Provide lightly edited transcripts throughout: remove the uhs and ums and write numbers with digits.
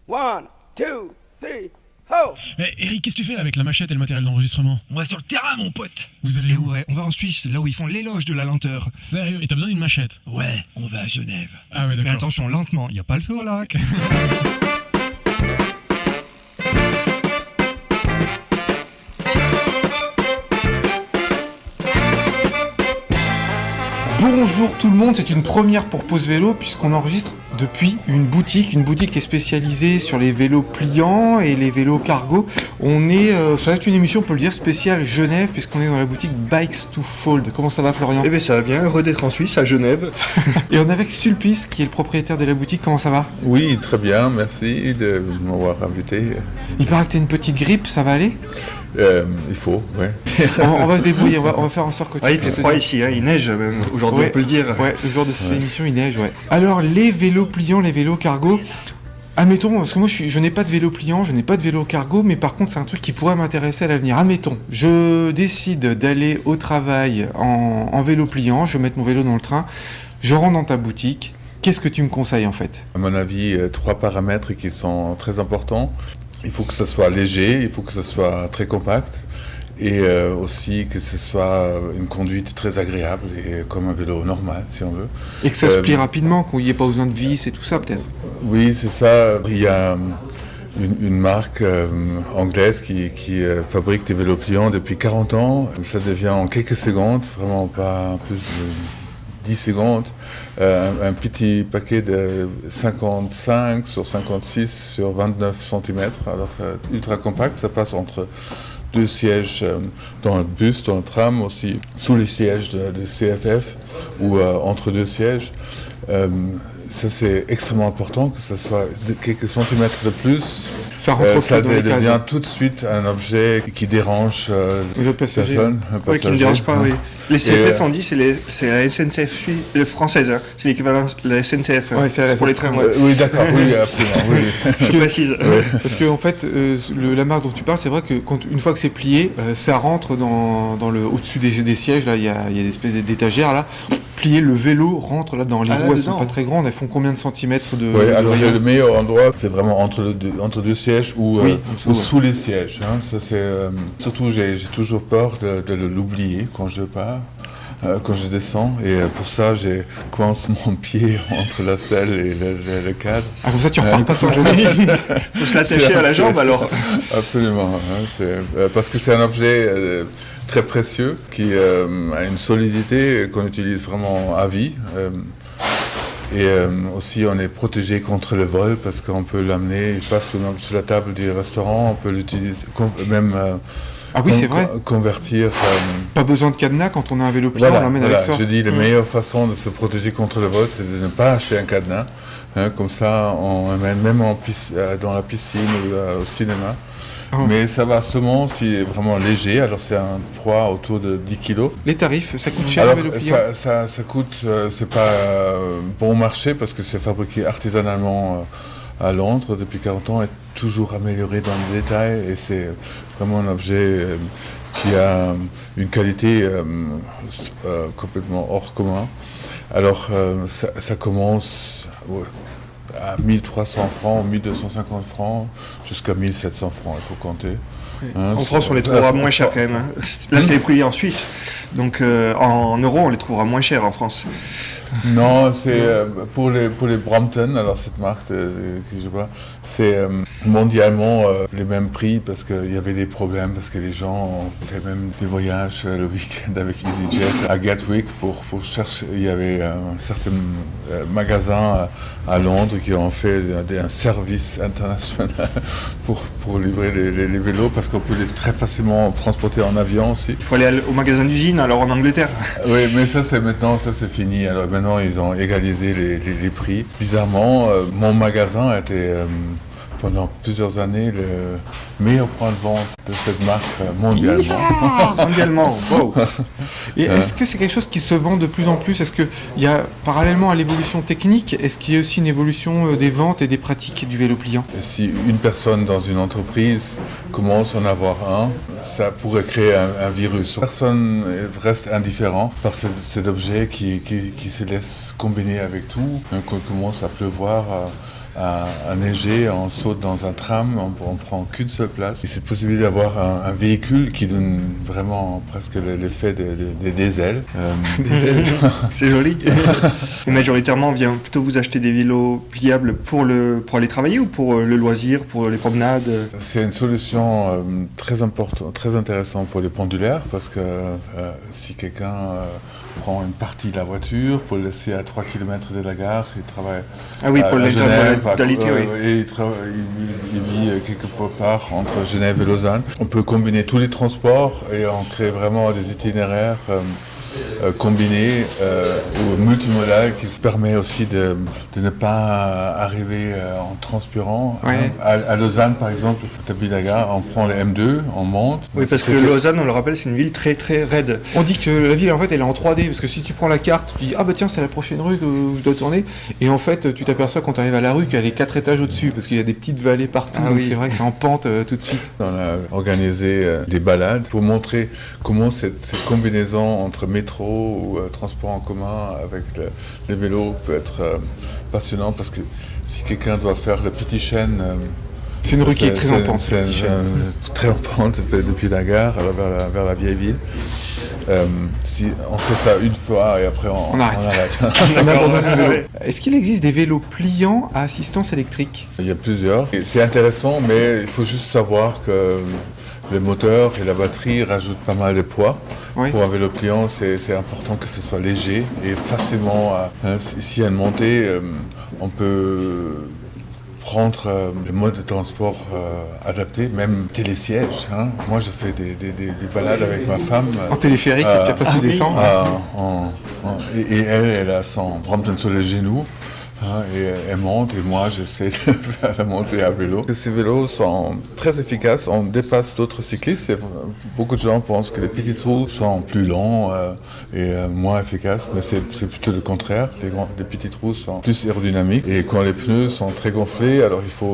One, two, three, ho! Mais Eric, qu'est-ce que tu fais là avec la machette et le matériel d'enregistrement? On va sur le terrain, mon pote. Vous allez Et où? ouais, on va en Suisse, là où ils font l'éloge de la lenteur. Sérieux? Et t'as besoin d'une machette? Ouais, on va à Genève. Ah ouais, Mais d'accord. attention, lentement, y a pas le feu au lac. Bonjour tout le monde, c'est une première pour Pause Vélo puisqu'on enregistre depuis une boutique qui est spécialisée sur les vélos pliants et les vélos cargo. Ça va être une émission, on peut le dire, spéciale Genève puisqu'on est dans la boutique Bikes to Fold. Comment ça va Florian? Eh bien ça va bien, heureux d'être en Suisse, à Genève. Et on est avec Sulpice qui est le propriétaire de la boutique, comment ça va? Oui, très bien, merci de m'avoir invité. Il paraît que t'as une petite grippe, ça va aller? Il faut, ouais. On va se débrouiller, on va faire en sorte que tu Ah, il puisses fait te froid dire. ici, hein, il neige même, aujourd'hui Ouais, on peut le dire. Ouais, le jour de cette émission il neige, ouais. Alors les vélos pliants, les vélos cargo, admettons, parce que moi je n'ai pas de vélo pliant, je n'ai pas de vélo cargo, mais par contre c'est un truc qui pourrait m'intéresser à l'avenir. Admettons, je décide d'aller au travail en vélo pliant, je vais mettre mon vélo dans le train, je rentre dans ta boutique, qu'est-ce que tu me conseilles en fait? À mon avis, 3 paramètres qui sont très importants. Il faut que ça soit léger, il faut que ça soit très compact et aussi que ce soit une conduite très agréable et comme un vélo normal si on veut. Et que ça se plie rapidement, qu'il n'y ait pas besoin de vis et tout ça peut-être? Oui, c'est ça. Il y a une marque anglaise qui fabrique des vélos pliants depuis 40 ans. Ça devient en quelques secondes, vraiment pas plus de 10 secondes, un petit paquet de 55 sur 56 sur 29 cm. Alors ultra compact, ça passe entre deux sièges dans le bus, dans le tram aussi, sous les sièges de CFF ou entre deux sièges. Ça c'est extrêmement important que ça soit de quelques centimètres de plus. Ça rentre Ça dans les cases. devient tout de suite un objet qui dérange Les autres passagers. personne, un Ouais, qui ne passager. me dérange pas, oui. Les CFF, Et, on dit, c'est la SNCF française, hein. C'est l'équivalent de la SNCF Ouais, c'est la pour les SNCF. trains. Ouais. oui, d'accord, oui, absolument, oui. Je précise. Parce que en fait, la marque dont tu parles, c'est vrai que une fois que c'est plié, ça rentre dans le au-dessus des sièges. Là, il y a des espèces d'étagères là. Plié, le vélo rentre là-dedans. Les Ah, roues, elles sont là-dedans. pas très grandes. Elles font combien de centimètres de Oui, alors rayon? le meilleur endroit, c'est vraiment entre deux sièges ou, Oui, en dessous, ou ouais. sous les sièges. Hein. Ça, c'est, surtout, j'ai toujours peur de l'oublier quand je pars, quand je descends. Et pour ça, j'ai coince mon pied entre la selle et le cadre. Ah, comme ça, tu repars pas sur le genou. Faut se l'attacher à la jambe alors. Absolument. Hein, parce que c'est un objet très précieux qui a une solidité qu'on utilise vraiment à vie. Et aussi, on est protégé contre le vol parce qu'on peut l'amener, il passe sur la table du restaurant, on peut l'utiliser, même Ah oui, c'est vrai. convertir. Pas besoin de cadenas quand on a un vélo pliant, on l'emmène avec soi. Je dis la meilleure façon de se protéger contre le vol, c'est de ne pas acheter un cadenas. Hein, comme ça, on emmène même dans la piscine ou au cinéma. Oh. Mais ça va seulement si c'est vraiment léger, alors c'est un poids autour de 10 kg. Les tarifs, ça coûte cher Alors un vélo pliant? ça coûte, c'est pas bon marché parce que c'est fabriqué artisanalement à Londres depuis 40 ans et toujours amélioré dans le détail et c'est vraiment un objet qui a une qualité complètement hors commun. Alors ça commence à 1300 francs, 1250 francs, jusqu'à 1700 francs, il faut compter. Hein, En France, on les trouvera moins chers quand même. Hein. Là, c'est les prix en Suisse. Donc en euros, on les trouvera moins chers en France. Non, c'est pour les Brompton, alors cette marque que je vois, c'est mondialement les mêmes prix parce qu'il y avait des problèmes, parce que les gens ont fait même des voyages le week-end avec EasyJet à Gatwick pour chercher. Il y avait un certain magasin à Londres qui ont fait un service international pour livrer les vélos parce qu'on peut les très facilement transporter en avion aussi. Il faut aller au magasin d'usine, alors en Angleterre. Oui, mais ça c'est fini. Alors maintenant ils ont égalisé les prix. Bizarrement, mon magasin a été pendant plusieurs années le meilleur point de vente de cette marque mondialement. Mondialement, wow. Et est-ce que c'est quelque chose qui se vend de plus en plus? Est-ce qu'il y a, parallèlement à l'évolution technique, est-ce qu'il y a aussi une évolution des ventes et des pratiques du vélo pliant? Et si une personne dans une entreprise commence à en avoir un, ça pourrait créer un virus. Personne reste indifférent par cet objet qui se laisse combiner avec tout. Quand il commence à pleuvoir, à neiger, on saute dans un tram, on prend qu'une seule place. Et cette possibilité d'avoir un véhicule qui donne vraiment presque l'effet des ailes. Des ailes. C'est joli. Et majoritairement, on vient plutôt vous acheter des vélos pliables pour aller travailler ou pour le loisir, pour les promenades? C'est une solution très importante, très intéressante pour les pendulaires parce que si quelqu'un prend une partie de la voiture pour le laisser à 3 km de la gare, il travaille à Genève, et il vit quelque part entre Genève et Lausanne. On peut combiner tous les transports et on crée vraiment des itinéraires combinés ou multimodal qui se permet aussi de ne pas arriver en transpirant. Ouais. À Lausanne, par exemple, à la gare, on prend le M2, on monte. Oui, parce que Lausanne, on le rappelle, c'est une ville très très raide. On dit que la ville en fait elle est en 3D parce que si tu prends la carte, tu dis ah bah tiens c'est la prochaine rue où je dois tourner et en fait tu t'aperçois quand tu arrives à la rue qu'elle est 4 étages au-dessus parce qu'il y a des petites vallées partout, donc c'est vrai que c'est en pente tout de suite. On a organisé des balades pour montrer comment cette combinaison entre métro ou transport en commun avec les vélos peut être passionnant parce que si quelqu'un doit faire le petit chêne, c'est une rue qui est très en pente. C'est très en pente depuis la gare alors vers la vieille ville. Si on fait ça une fois et après on arrête. On abandonne le vélo. Est-ce qu'il existe des vélos pliants à assistance électrique? Il y a plusieurs. Et c'est intéressant, mais il faut juste savoir que le moteur et la batterie rajoutent pas mal de poids. Oui. Pour un vélo pliant, c'est important que ce soit léger et facilement. S'il y a une montée, on peut prendre le mode de transport adapté, même télésiège. Moi, je fais des balades avec ma femme. En téléphérique, et puis après tu descends. Et elle a son Brompton sur les genoux. Et elle monte et moi j'essaie de faire la montée à vélo. Ces vélos sont très efficaces, on dépasse d'autres cyclistes. Beaucoup de gens pensent que les petites roues sont plus longs et moins efficaces, mais c'est plutôt le contraire. Les petites roues sont plus aérodynamiques et quand les pneus sont très gonflés, alors il faut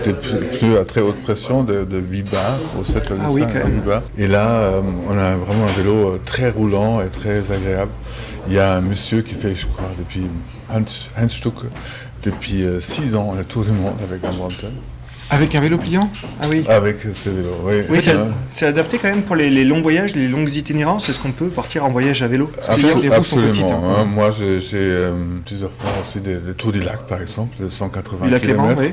des pneus à très haute pression de 8 bars ou 7 à 8 bars. Et là on a vraiment un vélo très roulant et très agréable. Il y a un monsieur qui fait, je crois, depuis Hans Stuck, depuis 6 ans, le tour du monde avec un Brompton. Avec un vélo pliant? Ah oui. Avec ces vélos, oui. Oui, c'est adapté quand même pour les longs voyages, les longues itinérances. Est-ce qu'on peut partir en voyage à vélo? Les roues sont petites. Moi, j'ai plusieurs fois aussi des tours du lac, par exemple, de 180 km. Oui.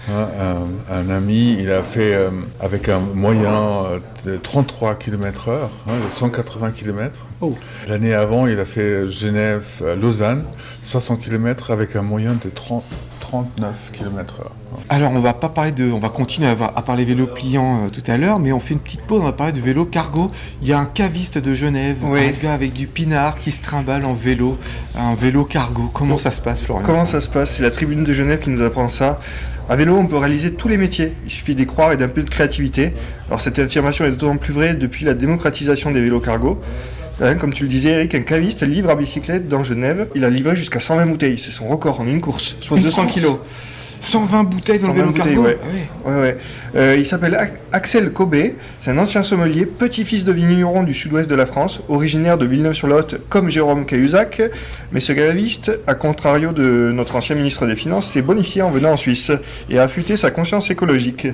Un ami, il a fait avec un moyen de 33 km/h, de 180 km. Oh. L'année avant, il a fait Genève-Lausanne, 60 km avec un moyen de 39 km/h. Alors, on va continuer à parler vélo pliant tout à l'heure, mais on fait une petite pause, on va parler de vélo cargo. Il y a un caviste de Genève, un gars avec du pinard qui se trimballe en vélo, un vélo cargo. Comment ça se passe, Florian? Comment ça se passe? C'est la Tribune de Genève qui nous apprend ça. À vélo, on peut réaliser tous les métiers. Il suffit d'y croire et d'un peu de créativité. Alors cette affirmation est d'autant plus vraie depuis la démocratisation des vélos cargo. Comme tu le disais, Eric, un caviste livre à bicyclette dans Genève. Il a livré jusqu'à 120 bouteilles. C'est son record en une course, soit 200 kilos. 120 bouteilles dans le vélo cargo? Ouais. Il s'appelle Axel Cobé, c'est un ancien sommelier, petit-fils de vigneron du sud-ouest de la France, originaire de Villeneuve-sur-Lot comme Jérôme Cahuzac, mais ce caviste, à contrario de notre ancien ministre des Finances, s'est bonifié en venant en Suisse et a affûté sa conscience écologique.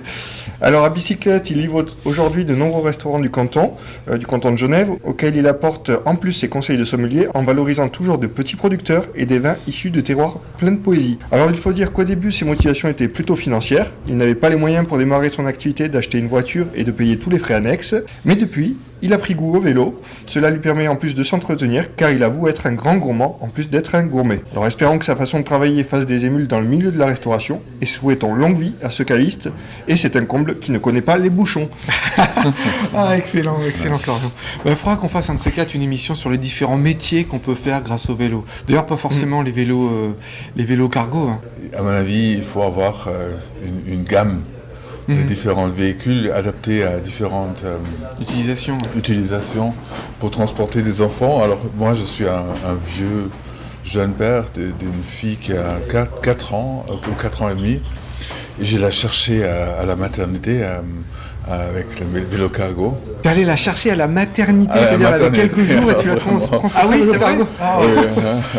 Alors à bicyclette, il livre aujourd'hui de nombreux restaurants du canton de Genève, auxquels il apporte en plus ses conseils de sommelier en valorisant toujours de petits producteurs et des vins issus de terroirs pleins de poésie. Alors il faut dire qu'au début, ses motivations étaient plutôt financières. Il n'avait pas les moyens pour démarrer son activité d'acheter une voiture et de payer tous les frais annexes. Mais depuis, il a pris goût au vélo. Cela lui permet en plus de s'entretenir car il avoue être un grand gourmand en plus d'être un gourmet. Alors espérons que sa façon de travailler fasse des émules dans le milieu de la restauration et souhaitons longue vie à ce caviste. Et c'est un comble qui ne connaît pas les bouchons. Excellent Florian. Il faudra qu'on fasse un de ces quatre une émission sur les différents métiers qu'on peut faire grâce au vélo. D'ailleurs pas forcément les vélos cargo. À mon avis, il faut avoir une gamme de différents véhicules adaptés à différentes utilisations pour transporter des enfants. Alors moi je suis un vieux jeune père d'une fille qui a 4 ans ou 4 ans et demi je l'ai cherché à la maternité avec le vélo cargo. T'es allé la chercher à la maternité, À la c'est-à-dire avec maternité. quelques jours et tu l'as transportée Ah oui, au c'est vrai. cargo.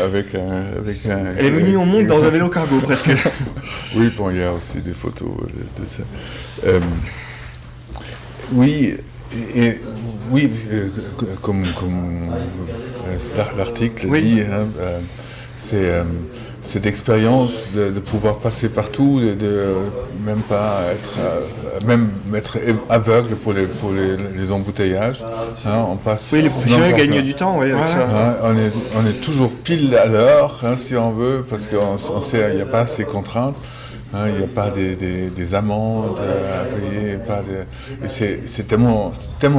Avec un... Elle est venue au monde dans un vélo cargo presque. Oui, bon, il y a aussi des photos de ça. Oui, oui, comme l'article Oui. dit, hein, c'est cette expérience de pouvoir passer partout, de même pas être aveugle pour les embouteillages. Hein, on passe. Oui, les professionnels n'importe gagnent où. du temps, oui, avec ça. Hein, on est toujours pile à l'heure, hein, si on veut, parce qu'on sait qu'il n'y a pas ces contraintes. Hein, il n'y a pas des amendes à payer, et c'est tellement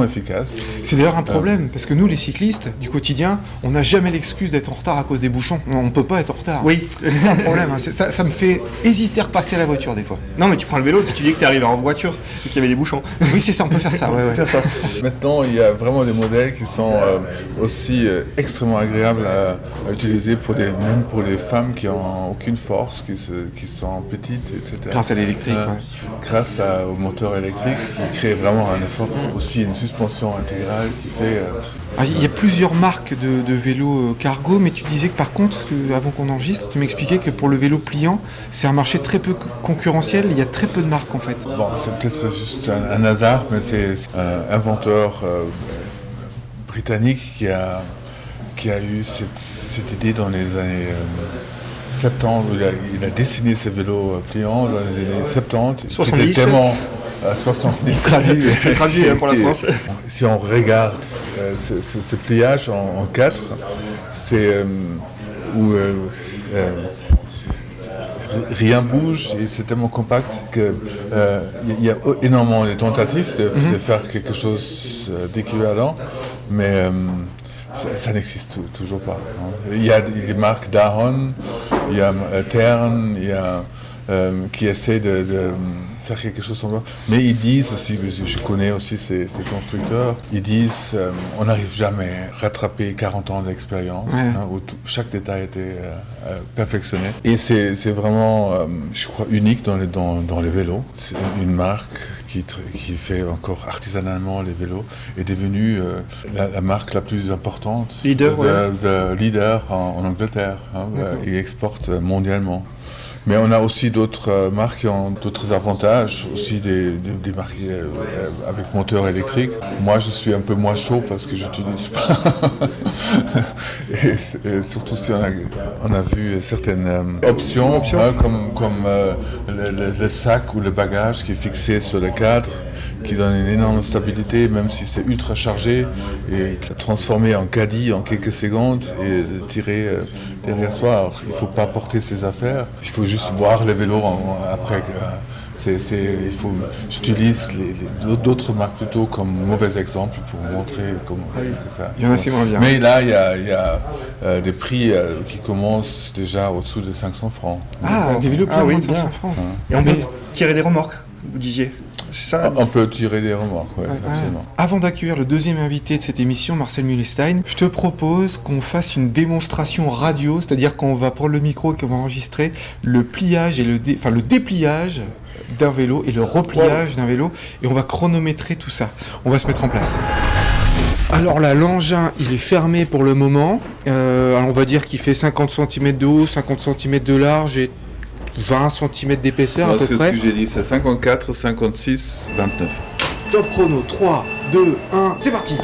efficace. C'est d'ailleurs un problème, parce que nous, les cyclistes du quotidien, on n'a jamais l'excuse d'être en retard à cause des bouchons. On ne peut pas être en retard. Oui. C'est un problème. Hein. Ça me fait hésiter à repasser la voiture des fois. Non, mais tu prends le vélo et tu dis que tu es arrivé en voiture et qu'il y avait des bouchons. Oui, c'est ça, on peut faire ça. Ouais. Maintenant, il y a vraiment des modèles qui sont aussi extrêmement agréables à utiliser même pour les femmes qui n'ont aucune force, qui sont petites, etc. Grâce à l'électrique. Grâce au moteur électrique, qui crée vraiment un effort. Aussi une suspension intégrale qui fait... Il y a plusieurs marques de vélos cargo, mais tu disais que par contre, avant qu'on enregistre, tu m'expliquais que pour le vélo pliant, c'est un marché très peu concurrentiel, il y a très peu de marques en fait. Bon, c'est peut-être juste un hasard, mais c'est un inventeur britannique qui a eu cette idée dans les années 70. Il a dessiné ces vélos pliants dans les années 70. 70. Qui étaient tellement... 70 traduit pour la France. Si on regarde ce pliage en 4, c'est où rien bouge et c'est tellement compact qu'il y a énormément de tentatives de faire quelque chose d'équivalent, mais ça n'existe toujours pas. Hein. Il y a des marques Dahon, il y a Tern, il y a qui essaient de faire quelque chose semblable. Mais ils disent aussi, je connais aussi ces constructeurs, ils disent on n'arrive jamais à rattraper 40 ans d'expérience, hein, où chaque détail a été perfectionné. Et c'est vraiment, je crois, unique dans les vélos. C'est une marque qui fait encore artisanalement les vélos, est devenue la marque la plus importante leader en Angleterre, hein, et exporte mondialement. Mais on a aussi d'autres marques qui ont d'autres avantages, aussi des marques avec moteur électrique. Moi, je suis un peu moins chaud parce que je n'utilise pas. et surtout si on a vu certaines options. Hein, comme le sac ou le bagage qui est fixé sur le cadre, qui donne une énorme stabilité, même si c'est ultra chargé, et transformé en caddie en quelques secondes et tirer derrière soi. Alors, il ne faut pas porter ses affaires, il faut juste voir le vélo après. J'utilise d'autres marques plutôt comme mauvais exemple pour montrer comment c'était ça. Il y en a assez moins bien. Mais là, il y a des prix qui commencent déjà au-dessous de 500 francs. Des vélos plus oui, de 500 francs. Et on peut tirer des remorques, vous disiez. C'est ça. On peut tirer des remorques, absolument. Avant d'accueillir le deuxième invité de cette émission, Marcel Mühlestein, je te propose qu'on fasse une démonstration radio, c'est-à-dire qu'on va prendre le micro et qu'on va enregistrer le pliage et le dépliage d'un vélo et le repliage d'un vélo, et on va chronométrer tout ça. On va se mettre en place. Alors là, l'engin, il est fermé pour le moment. Alors on va dire qu'il fait 50 cm de haut, 50 cm de large et 20 cm d'épaisseur à peu près. C'est ce que j'ai dit, c'est 54, 56, 29. Top chrono, 3, 2, 1, c'est parti.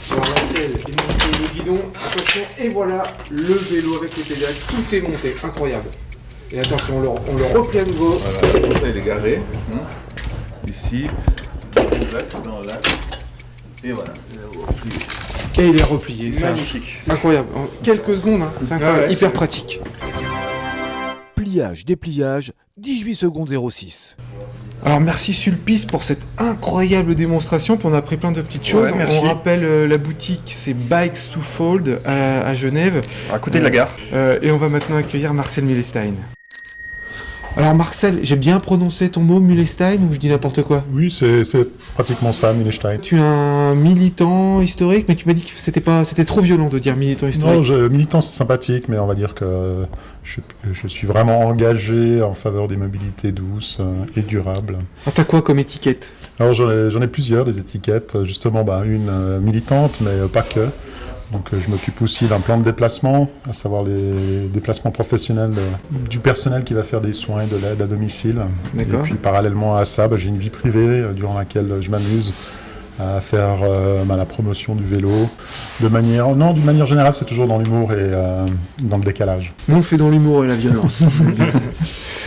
Alors Marcel est monté le guidon, attention, et voilà le vélo avec les pédales, tout est monté, incroyable. Et attention, on le replie à nouveau. Voilà, comme ça il est garé, ici, là, et voilà, Et il est replié, ça. Magnifique. Incroyable, en quelques secondes, hein. C'est incroyable, ouais, hyper c'est- pratique. Pliage, dépliage, 18 secondes 06. Alors merci Sulpice pour cette incroyable démonstration, puis on a appris plein de petites choses. Ouais, merci. On rappelle la boutique, c'est Bikes to Fold à Genève. À côté de la gare. Et on va maintenant accueillir Marcel Mühlestein. Alors Marcel, j'ai bien prononcé ton mot Mulestein ou je dis n'importe quoi? Oui, c'est pratiquement ça, Milestein. Tu es un militant historique, mais tu m'as dit que c'était trop violent de dire militant historique. Non, militant c'est sympathique, mais on va dire que je suis vraiment engagé en faveur des mobilités douces et durables. Ah, t'as quoi comme étiquette? Alors j'en ai plusieurs, des étiquettes, justement une militante, mais pas que. Donc je m'occupe aussi d'un plan de déplacement, à savoir les déplacements professionnels du personnel qui va faire des soins et de l'aide à domicile. D'accord. Et puis parallèlement à ça, j'ai une vie privée durant laquelle je m'amuse à faire la promotion du vélo. D'une manière générale, c'est toujours dans l'humour et dans le décalage. Nous, on fait dans l'humour et la violence.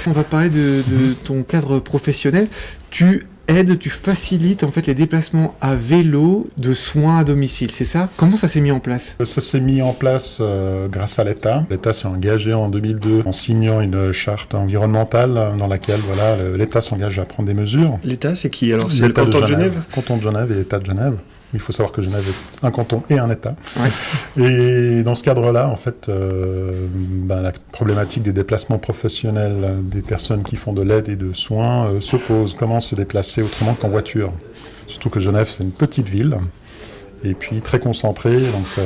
On va parler de ton cadre professionnel. Tu facilites en fait les déplacements à vélo de soins à domicile, c'est ça? Comment ça s'est mis en place? Ça s'est mis en place grâce à l'État. L'État s'est engagé en 2002 en signant une charte environnementale dans laquelle l'État s'engage à prendre des mesures. L'État, c'est qui alors? C'est le canton de Genève? Canton de Genève et État de Genève. Il faut savoir que Genève est un canton et un État. Ouais. Et dans ce cadre-là, en fait, la problématique des déplacements professionnels des personnes qui font de l'aide et de soins se pose. Comment se déplacer autrement qu'en voiture? Surtout que Genève, c'est une petite ville, et puis très concentrée, donc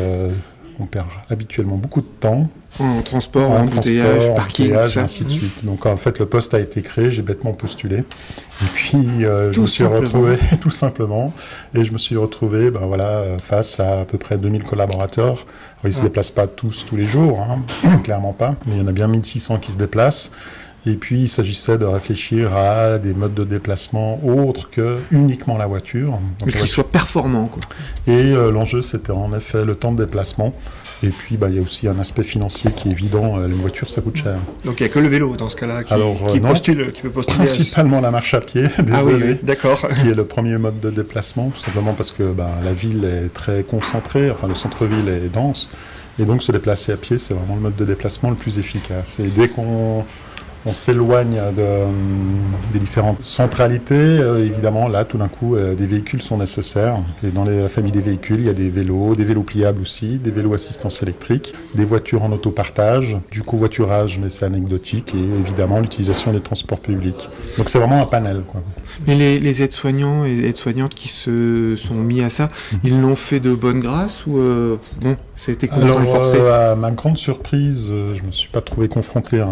on perd habituellement beaucoup de temps. En transport, en embouteillage, parking, et ainsi de suite. Donc en fait, le poste a été créé, j'ai bêtement postulé. Et puis je me suis retrouvé, tout simplement, et je me suis retrouvé face à peu près 2000 collaborateurs. Alors, ils ne se déplacent pas tous les jours, clairement pas, mais il y en a bien 1600 qui se déplacent. Et puis il s'agissait de réfléchir à des modes de déplacement autres que uniquement la voiture. Mais qui soient performants, quoi. Et l'enjeu, c'était en effet le temps de déplacement. Et puis, il y a aussi un aspect financier qui est évident. Les voitures, ça coûte cher. Donc, il n'y a que le vélo, dans ce cas-là, qui peut postuler. Principalement la marche à pied, désolé. Ah oui, d'accord. Qui est le premier mode de déplacement, tout simplement parce que la ville est très concentrée, enfin, le centre-ville est dense. Et donc, se déplacer à pied, c'est vraiment le mode de déplacement le plus efficace. Et dès qu'on s'éloigne des différentes centralités, évidemment, là, tout d'un coup, des véhicules sont nécessaires. Et dans la famille des véhicules, il y a des vélos pliables aussi, des vélos assistance électrique, des voitures en autopartage, du covoiturage, mais c'est anecdotique, et évidemment, l'utilisation des transports publics. Donc, c'est vraiment un panel, quoi. Mais les aides-soignants et aides-soignantes qui se sont mis à ça, ils l'ont fait de bonne grâce ou non, ça a été contraint et forcé? À ma grande surprise, je ne me suis pas trouvé confronté à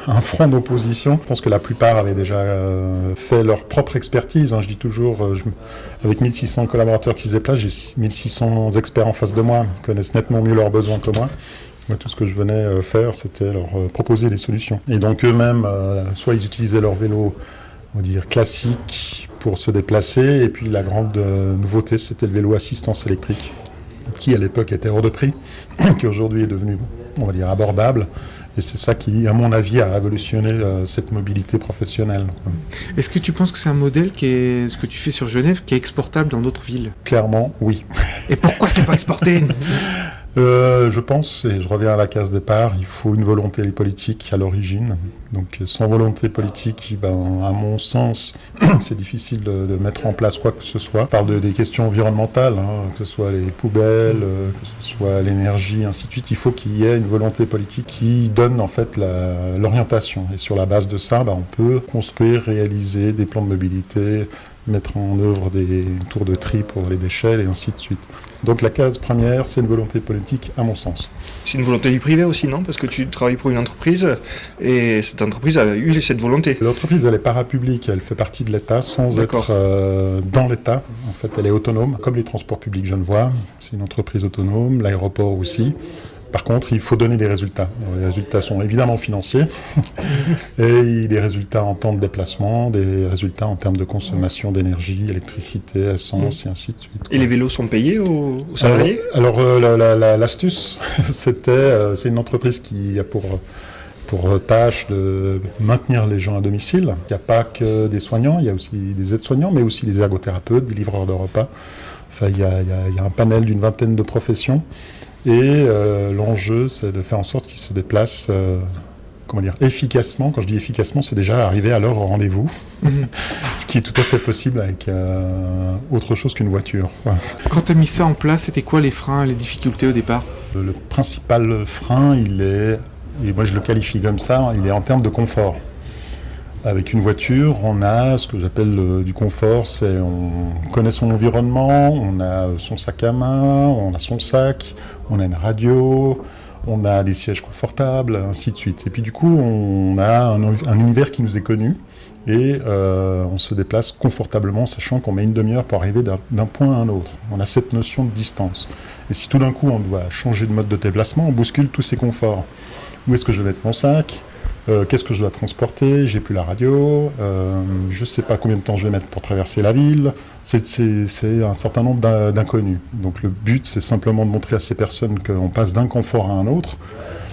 un front d'opposition. Je pense que la plupart avaient déjà fait leur propre expertise. Je dis toujours, avec 1600 collaborateurs qui se déplacent, j'ai 1600 experts en face de moi, qui connaissent nettement mieux leurs besoins que moi. Moi, tout ce que je venais faire, c'était leur proposer des solutions. Et donc eux-mêmes, soit ils utilisaient leur vélo, on va dire, classique pour se déplacer, et puis la grande nouveauté, c'était le vélo assistance électrique, qui à l'époque était hors de prix, qui aujourd'hui est devenu, on va dire, abordable. Et c'est ça qui, à mon avis, a révolutionné cette mobilité professionnelle. Est-ce que tu penses que c'est un modèle ce que tu fais sur Genève, qui est exportable dans d'autres villes? Clairement, oui. Et pourquoi c'est pas exporté? Je pense, et je reviens à la case départ, il faut une volonté politique à l'origine. Donc sans volonté politique, à mon sens, c'est difficile de mettre en place quoi que ce soit. On parle des questions environnementales, que ce soit les poubelles, que ce soit l'énergie, ainsi de suite. Il faut qu'il y ait une volonté politique qui donne en fait l'orientation. Et sur la base de ça, on peut construire, réaliser des plans de mobilité, mettre en œuvre des tours de tri pour les déchets et ainsi de suite. Donc la case première, c'est une volonté politique à mon sens. C'est une volonté du privé aussi, non? Parce que tu travailles pour une entreprise et cette entreprise a eu cette volonté. L'entreprise, elle est parapublique, elle fait partie de l'État sans être dans l'État. En fait, elle est autonome, comme les transports publics genevois. C'est une entreprise autonome, l'aéroport aussi. Par contre, il faut donner des résultats. Alors, les résultats sont évidemment financiers, et des résultats en temps de déplacement, des résultats en termes de consommation d'énergie, électricité, essence, et ainsi de suite. Et les vélos sont payés aux salariés? Alors l'astuce, c'est une entreprise qui a pour tâche de maintenir les gens à domicile. Il n'y a pas que des soignants, il y a aussi des aides-soignants, mais aussi des ergothérapeutes, des livreurs de repas. Enfin, il y a un panel d'une vingtaine de professions. Et l'enjeu, c'est de faire en sorte qu'ils se déplacent efficacement. Quand je dis efficacement, c'est déjà arriver à l'heure au rendez-vous, ce qui est tout à fait possible avec autre chose qu'une voiture. Voilà. Quand tu as mis ça en place, c'était quoi les freins, les difficultés au départ? Le principal frein, il est, et moi je le qualifie comme ça, il est en termes de confort. Avec une voiture, on a ce que j'appelle du confort, c'est on connaît son environnement, on a son sac à main, on a son sac, on a une radio, on a des sièges confortables, ainsi de suite. Et puis du coup, on a un univers qui nous est connu et on se déplace confortablement, sachant qu'on met une demi-heure pour arriver d'un point à un autre. On a cette notion de distance. Et si tout d'un coup, on doit changer de mode de déplacement, on bouscule tous ces conforts. Où est-ce que je vais mettre mon sac ? Qu'est-ce que je dois transporter ? J'ai plus la radio, je ne sais pas combien de temps je vais mettre pour traverser la ville. C'est un certain nombre d'inconnus. Donc le but, c'est simplement de montrer à ces personnes qu'on passe d'un confort à un autre.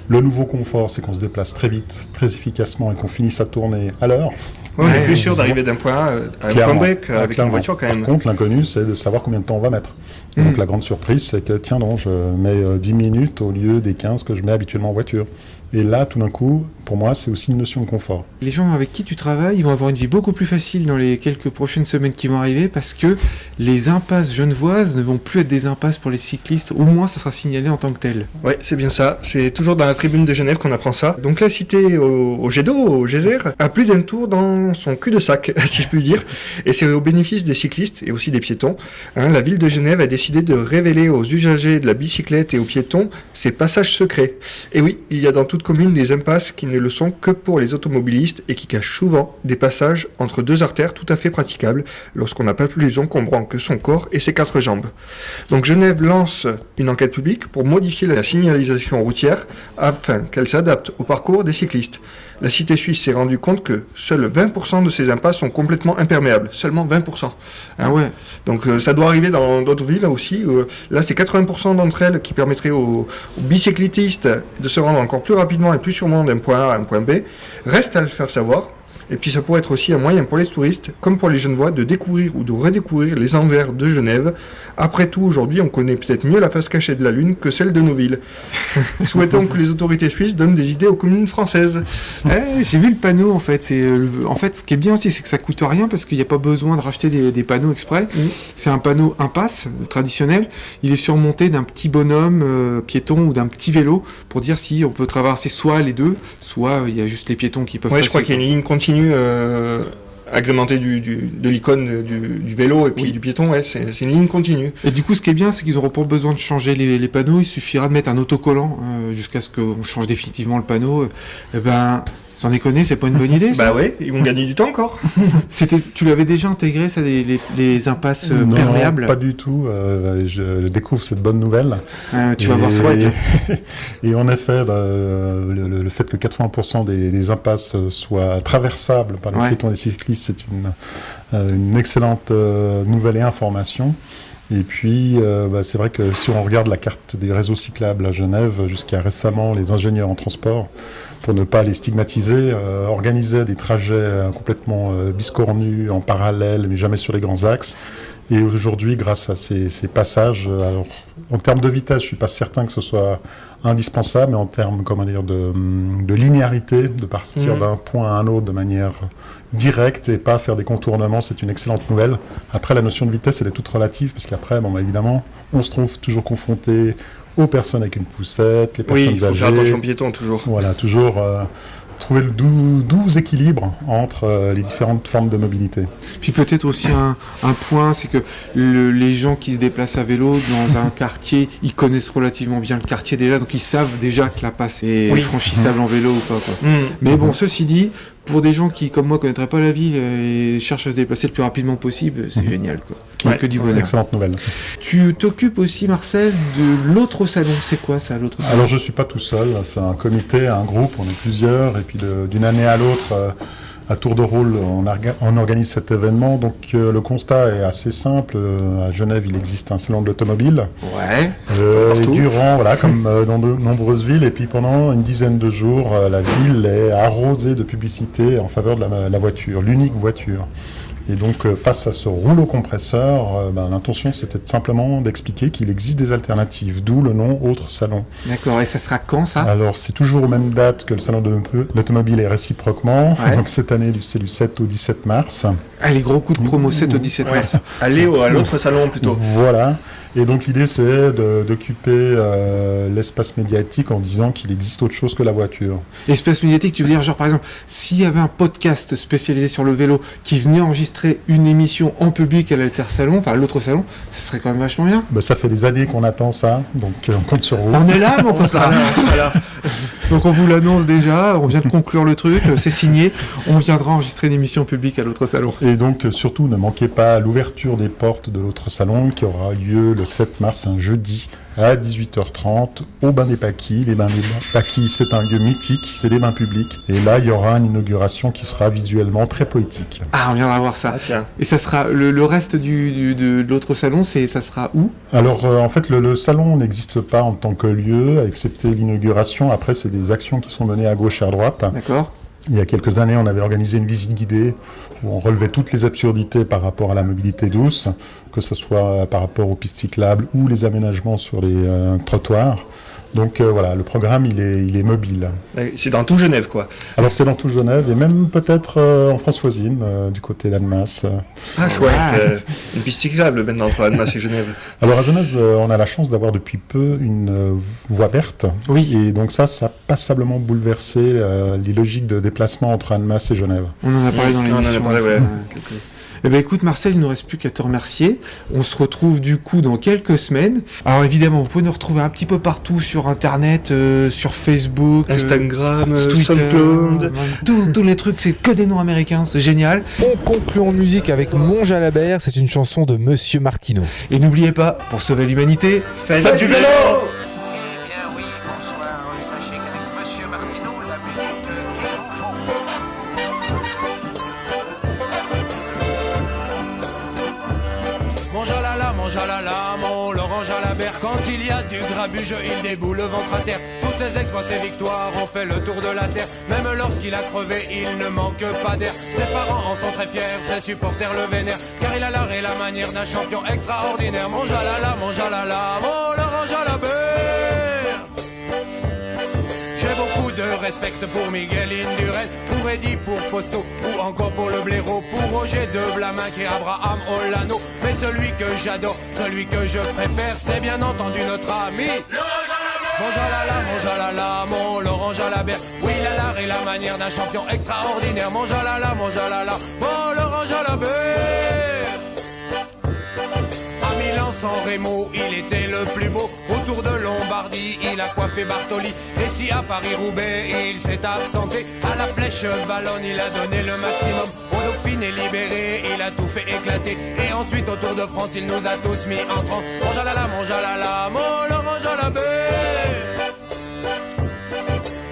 Le nouveau confort, c'est qu'on se déplace très vite, très efficacement et qu'on finisse à tourner à l'heure. On est plus sûr d'arriver d'un point A à un point B qu'avec une voiture quand même. Par contre, l'inconnu, c'est de savoir combien de temps on va mettre. Donc la grande surprise, c'est que tiens non, je mets 10 minutes au lieu des 15 que je mets habituellement en voiture. Et là, tout d'un coup, pour moi, c'est aussi une notion de confort. Les gens avec qui tu travailles, ils vont avoir une vie beaucoup plus facile dans les quelques prochaines semaines qui vont arriver parce que les impasses genevoises ne vont plus être des impasses pour les cyclistes. Au moins, ça sera signalé en tant que tel. Ouais, c'est bien ça. C'est toujours dans la tribune de Genève qu'on apprend ça. Donc la cité au jet d'eau, au geyser, a plus d'un tour dans son cul-de-sac, si je puis dire. Et c'est au bénéfice des cyclistes et aussi des piétons. La ville de Genève a décidé de révéler aux usagers de la bicyclette et aux piétons ces passages secrets. Et oui, il y a dans toute commune des impasses qui ne le sont que pour les automobilistes et qui cachent souvent des passages entre deux artères tout à fait praticables lorsqu'on n'a pas plus encombrant que son corps et ses 4 jambes. Donc Genève lance une enquête publique pour modifier la signalisation routière afin qu'elle s'adapte au parcours des cyclistes. La cité suisse s'est rendue compte que seuls 20% de ces impasses sont complètement imperméables. Seulement 20%. Ah ouais. Donc ça doit arriver dans d'autres villes aussi. Là, c'est 80% d'entre elles qui permettraient aux bicyclistes de se rendre encore plus rapidement et plus sûrement d'un point A à un point B. Reste à le faire savoir. Et puis ça pourrait être aussi un moyen pour les touristes, comme pour les Genevois, de découvrir ou de redécouvrir les envers de Genève. Après tout, aujourd'hui, on connaît peut-être mieux la face cachée de la Lune que celle de nos villes. Souhaitons que les autorités suisses donnent des idées aux communes françaises. J'ai vu le panneau, en fait. En fait, ce qui est bien aussi, c'est que ça coûte rien parce qu'il n'y a pas besoin de racheter des panneaux exprès. C'est un panneau impasse traditionnel. Il est surmonté d'un petit bonhomme piéton ou d'un petit vélo pour dire si on peut traverser soit les deux, soit il y a juste les piétons qui peuvent passer. Je crois qu'il y a une ligne continue agrémentée de l'icône du vélo et puis du piéton. C'est une ligne continue. Et du coup, ce qui est bien, c'est qu'ils n'auront pas besoin de changer les panneaux. Il suffira de mettre un autocollant jusqu'à ce qu'on change définitivement le panneau. Sans déconner, c'est pas une bonne idée, ça. Bah ouais, ils vont gagner du temps encore. Tu l'avais déjà intégré, ça, les impasses perméables ? Non, pas du tout. Je découvre cette bonne nouvelle. Tu vas voir ça. Et en effet, le fait que 80% des impasses soient traversables par les piétons et les cyclistes, c'est une excellente nouvelle et information. Et puis, c'est vrai que si on regarde la carte des réseaux cyclables à Genève, jusqu'à récemment, les ingénieurs en transport, pour ne pas les stigmatiser, organisaient des trajets complètement biscornus, en parallèle, mais jamais sur les grands axes. Et aujourd'hui, grâce à ces passages, alors, en termes de vitesse, je ne suis pas certain que ce soit indispensable, mais en termes de linéarité, de partir d'un point à un autre de manière directe et pas faire des contournements, c'est une excellente nouvelle. Après, la notion de vitesse, elle est toute relative, parce qu'après, évidemment, on se trouve toujours confronté aux personnes avec une poussette, les personnes âgées. Oui, il faut faire attention aux piétons, toujours. Voilà, toujours trouver le doux équilibre entre les différentes formes de mobilité. Puis peut-être aussi un point, c'est que les gens qui se déplacent à vélo dans un quartier, ils connaissent relativement bien le quartier déjà, donc ils savent déjà que la passe est franchissable en vélo ou pas. Mais bon, ceci dit, pour des gens qui, comme moi, ne connaîtraient pas la ville et cherchent à se déplacer le plus rapidement possible, c'est génial, quoi. Donc, que du bonheur. Excellente nouvelle. Tu t'occupes aussi, Marcel, de l'autre salon. C'est quoi ça, l'autre salon ? Alors, je ne suis pas tout seul. C'est un comité, un groupe, on est plusieurs. Et puis, d'une année à l'autre, à tour de rôle, on organise cet événement. Donc, le constat est assez simple. À Genève, il existe un salon de l'automobile. Ouais. Et durant, comme dans de nombreuses villes, et puis pendant une dizaine de jours, la ville est arrosée de publicité en faveur de la voiture, l'unique voiture. Et donc, face à ce rouleau compresseur, l'intention, c'était simplement d'expliquer qu'il existe des alternatives, d'où le nom Autre Salon. D'accord, et ça sera quand ça ? Alors, c'est toujours aux mêmes dates que le salon de l'automobile et réciproquement. Ouais. Donc, cette année, c'est du 7 au 17 mars. Ah, les gros coups de promo 7 au 17 mars. Allez à l'autre salon plutôt. Voilà. Et donc, l'idée, c'est d'occuper l'espace médiatique en disant qu'il existe autre chose que la voiture. Espace médiatique, tu veux dire, genre par exemple, s'il y avait un podcast spécialisé sur le vélo qui venait enregistrer une émission en public à l'Alter-Salon, enfin à l'autre salon, ça serait quand même vachement bien. Ça fait des années qu'on attend ça, donc on compte sur vous. On est là, mon copain. Donc on vous l'annonce déjà, on vient de conclure le truc, c'est signé, on viendra enregistrer une émission publique à l'autre salon. Et donc, surtout, ne manquez pas l'ouverture des portes de l'autre salon qui aura lieu le 7 mars, un jeudi, à 18h30, au Bain des Paquis. Les Bains des Paquis, c'est un lieu mythique, c'est des bains publics. Et là, il y aura une inauguration qui sera visuellement très poétique. Ah, on viendra voir ça. Ah tiens. Et ça sera, le reste de l'autre salon, ça sera où ? Alors, en fait, le salon n'existe pas en tant que lieu, excepté l'inauguration. Après, c'est des actions qui sont menées à gauche et à droite. D'accord ? Il y a quelques années, on avait organisé une visite guidée où on relevait toutes les absurdités par rapport à la mobilité douce, que ce soit par rapport aux pistes cyclables ou les aménagements sur les trottoirs. Donc voilà, le programme, il est mobile. C'est dans tout Genève, quoi. Alors c'est dans tout Genève et même peut-être en France voisine, du côté d'Annemasse. Ah, chouette. Une piste cyclable maintenant entre Annemasse et Genève. Alors à Genève, on a la chance d'avoir depuis peu une voie verte. Oui. Et donc ça a passablement bouleversé les logiques de déplacement entre Annemasse et Genève. On en a parlé dans On en a l'émission. parlé, ouais. Eh ben écoute Marcel, il ne nous reste plus qu'à te remercier. On se retrouve du coup dans quelques semaines. Alors évidemment, vous pouvez nous retrouver un petit peu partout sur Internet, sur Facebook, Instagram, Twitter, SoundCloud. tous les trucs, c'est que des noms américains, c'est génial. On conclut en musique avec Mon Jalabert, c'est une chanson de Monsieur Martineau. Et n'oubliez pas, pour sauver l'humanité, Faites du vélo. Eh bien oui, bonsoir. Sachez qu'avec Monsieur Martineau, la musique qu'il vous faut. Mon jalala, mon Laurent Jalabert. Quand il y a du grabuge, il déboule le ventre à terre. Tous ses exploits, ses victoires ont fait le tour de la terre. Même lorsqu'il a crevé, il ne manque pas d'air. Ses parents en sont très fiers, ses supporters le vénèrent. Car il a l'art et la manière d'un champion extraordinaire. Mon jalala, mon Laurent Jalabert. J'ai beaucoup de respect pour Miguel Indurain, pour Eddie, pour Fausto, ou encore pour le blaireau, pour Roger de Blamin et Abraham Olano. Mais celui que j'adore, celui que je préfère, c'est bien entendu notre ami Mon jalala, mon Laurent Jalabert. Oui, il a l'art et la manière d'un champion extraordinaire. Mon jalala, mon Laurent Jalabert. À Milan, San Remo, il était le plus beau. Autour de Lombardie, il a coiffé Bartoli. Et si à Paris-Roubaix, il s'est absenté, à la Flèche Wallonne, il a donné le maximum. Au Dauphiné libéré, il a tout fait éclater. Et ensuite, au Tour de France, il nous a tous mis en transe. Mon jalala, mon Laurent Jalabert.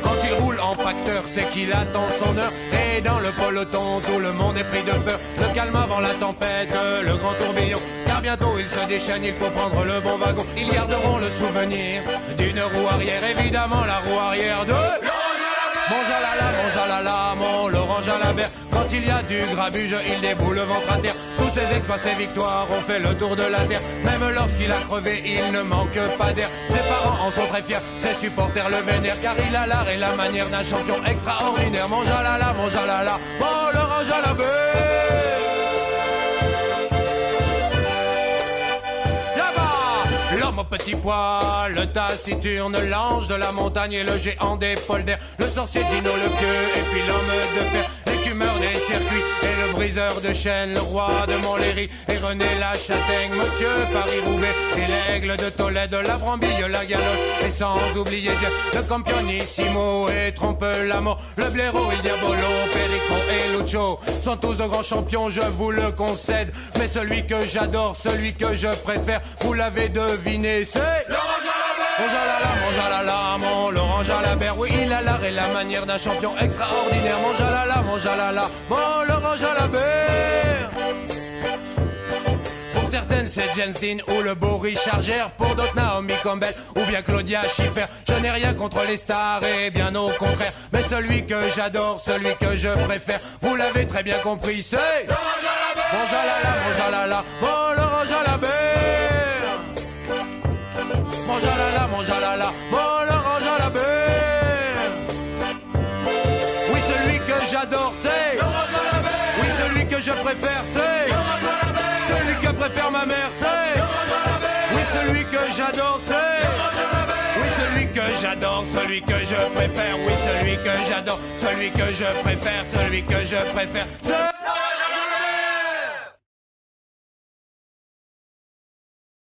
Quand il roule en facteur, c'est qu'il attend son heure. Et dans le peloton, tout le monde est pris de peur. Le calme avant la tempête, le grand tourbillon. Car bientôt il se déchaîne, il faut prendre le bon wagon. Ils garderont le souvenir d'une roue arrière, évidemment la roue arrière de Mon jalala, mon Laurent Jalabert. Quand il y a du grabuge, il déboule le ventre à terre. Tous ses exploits, ses victoires ont fait le tour de la terre. Même lorsqu'il a crevé, il ne manque pas d'air. Ses parents en sont très fiers, ses supporters le vénèrent. Car il a l'art et la manière d'un champion extraordinaire. Mon jalala, mon Laurent Jalabert. L'homme au petit pois, le taciturne, l'ange de la montagne et le géant des polders, le sorcier Gino le pieux et puis l'homme de fer, l'écumeur des circuits et le briseur de chaînes, le roi de Montlhéry et René la Châtaigne, Monsieur Paris-Roubaix et l'aigle de Tolède, la brambille, la galoche et sans oublier Dieu, le campionissimo et trompe la mort, le blaireau, il diabolo, Péricon et Lucho sont tous de grands champions, je vous le concède, mais celui que j'adore, celui que je préfère, vous l'avez deviné, c'est Mon jalala, mon Laurent Jalabert. Oui, il a l'art et la manière d'un champion extraordinaire. Mon jalala, mon Laurent Jalabert. Pour certaines c'est James Dean ou le beau Richard Gere. Pour d'autres Naomi Campbell ou bien Claudia Schiffer. Je n'ai rien contre les stars et bien au contraire, mais celui que j'adore, celui que je préfère, vous l'avez très bien compris, c'est Laurent Jalabert. Mon jalala, mon jalala, mon l'orange à la baie. Mon jalala, mon l'orange à la baie. Oui, celui que j'adore, c'est l'orange à la baie. Oui, celui que je préfère, c'est l'orange à la baie. Celui que préfère ma mère, c'est l'orange à la baie. Oui, celui que j'adore, c'est l'orange à la baie. Oui, celui que j'adore, celui que je préfère. Oui, celui que j'adore, celui que je préfère, celui que je préfère.